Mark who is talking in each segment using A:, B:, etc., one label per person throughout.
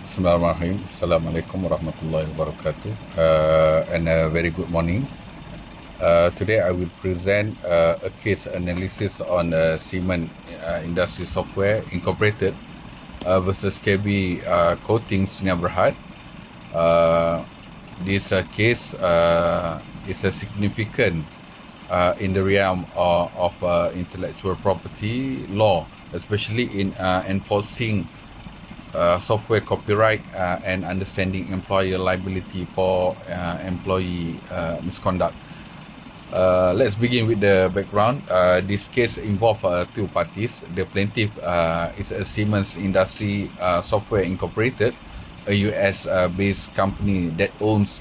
A: Bismillahirrahmanirrahim. Assalamualaikum warahmatullahi wabarakatuh. And a very good morning. Today I will present a case analysis on Cement Industry Software Incorporated versus KB Coatings Sdn Bhd. This case is a significant in the realm of intellectual property law, especially in enforcing software copyright and understanding employer liability for employee misconduct. Let's begin with the background. This case involves two parties. The plaintiff is a Siemens Industry Software Incorporated, a US-based company that owns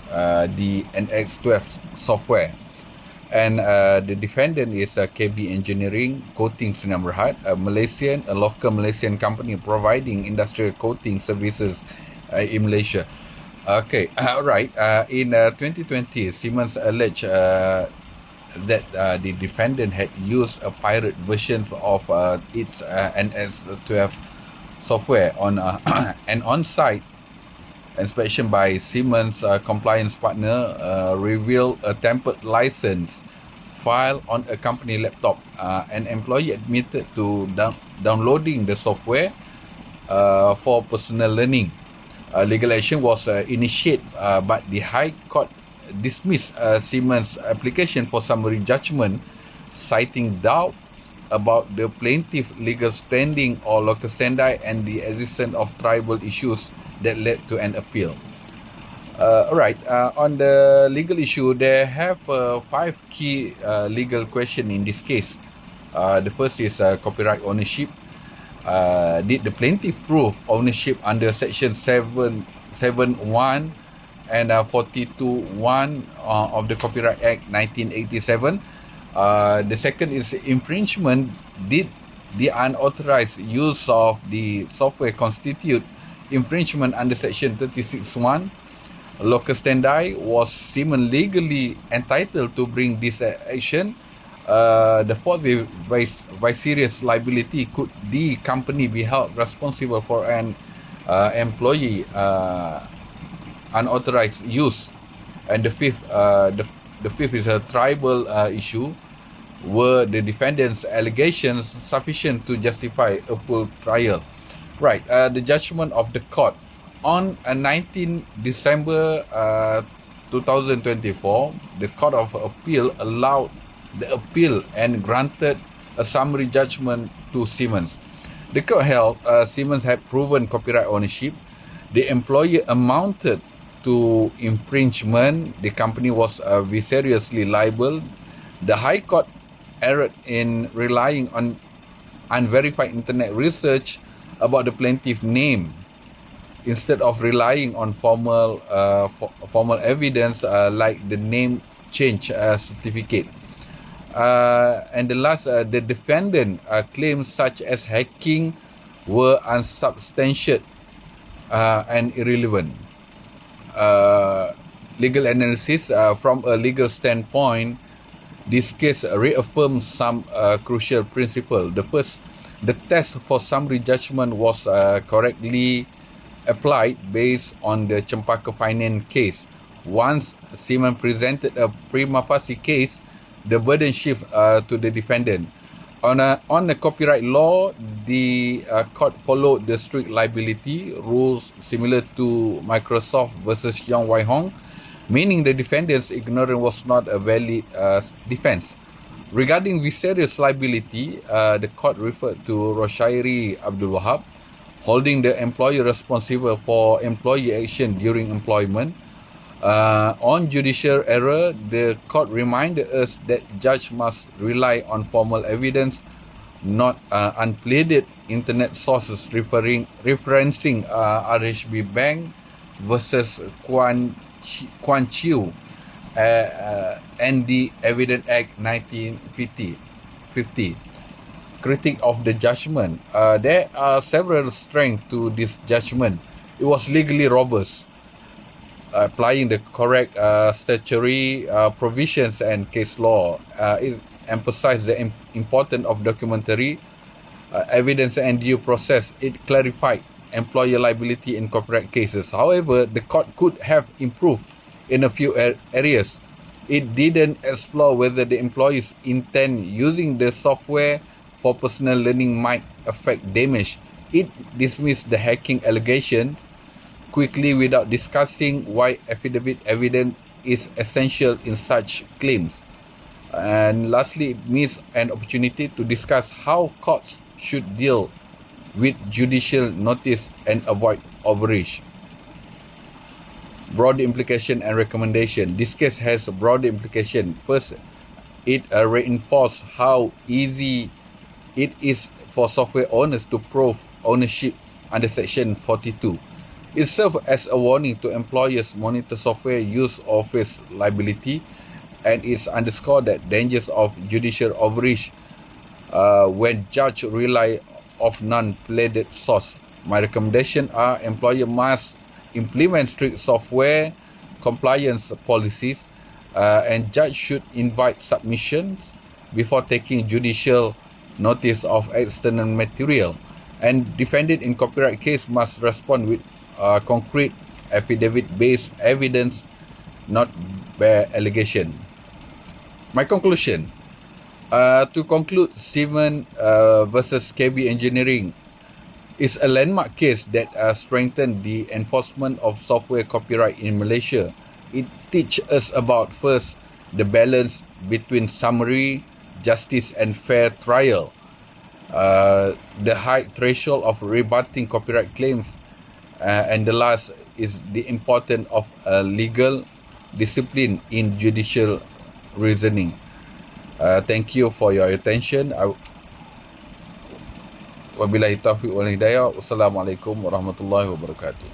A: the NX12 software. And the defendant is KB Engineering Coatings Sdn Bhd, a local Malaysian company providing industrial coating services in Malaysia. Okay, right. In 2020, Siemens alleged that the defendant had used a pirate version of its NS12 software on an on-site inspection by Siemens compliance partner revealed a tempered license file on a company laptop. An employee admitted to downloading the software for personal learning. Legal action was initiated, but the High Court dismissed Siemens' application for summary judgment, citing doubt about the plaintiff's legal standing or local standi and the existence of tribal issues that led to an appeal. On the legal issue, there have 5 key legal questions in this case. The first is copyright ownership. Did the plaintiff prove ownership under Section 771 and 42(1) of the Copyright Act 1987? The second is infringement. Did the unauthorized use of the software constitute infringement under Section 36(1)? Local standi, was Siemens legally entitled to bring this action? The fourth, vicarious liability. Could the company be held responsible for an employee unauthorized use? And the fifth is a tribal issue. Were the defendant's allegations sufficient to justify a full trial? Right. The judgment of the court on 19 December 2024, the Court of Appeal allowed the appeal and granted a summary judgment to Siemens. The court held Siemens had proven copyright ownership. The employer amounted to infringement. The company was vicariously liable. The High Court erred in relying on unverified internet research about the plaintiff's name instead of relying on formal evidence like the name change certificate. And the last, the defendant claims such as hacking were unsubstantiated and irrelevant. Legal analysis, from a legal standpoint, this case reaffirms some crucial principles. The first, the test for summary judgment was correctly applied based on the Cempaka Finance case. Once Siemens presented a prima facie case, the burden shifts to the defendant. On the copyright law, the court followed the strict liability rules similar to Microsoft versus Yong Wai Hong, meaning the defendant's ignorance was not a valid defense. Regarding vicarious liability, the court referred to Roshairi Abdul Wahab, holding the employer responsible for employee action during employment. On judicial error, the court reminded us that judge must rely on formal evidence, not unpleaded internet sources referencing RHB Bank versus Quan Chiu and the Evidence Act 1950. Critique of the judgment. There are several strengths to this judgment. It was legally robust, applying the correct statutory provisions and case law. It emphasized the importance of documentary evidence and due process. It clarified employer liability in copyright cases. However, the court could have improved in a few areas. It didn't explore whether the employees intend using the software for personal learning might affect damage. It dismissed the hacking allegations quickly without discussing why affidavit evidence is essential in such claims. And lastly, it missed an opportunity to discuss how courts should deal with judicial notice and avoid overreach. Broad implication and recommendation. This case has a broad implication. First, it reinforced how easy it is for software owners to prove ownership under Section 42. It serves as a warning to employers monitor software use or face liability, and it's underscored that dangers of judicial overreach when judges rely of non-pleaded source. My recommendation are employer must implement strict software compliance policies, and judge should invite submissions before taking judicial notice of external material. And defendant in copyright case must respond with concrete affidavit-based evidence, not bare allegation. My conclusion. To conclude, Siemens versus KB Engineering is a landmark case that strengthened the enforcement of software copyright in Malaysia. It teaches us about, first, the balance between summary, justice and fair trial, the high threshold of rebutting copyright claims, and the last is the importance of legal discipline in judicial reasoning. Thank you for your attention. Wabillahi taufiq wal hidayah. Wassalamualaikum warahmatullahi wabarakatuh.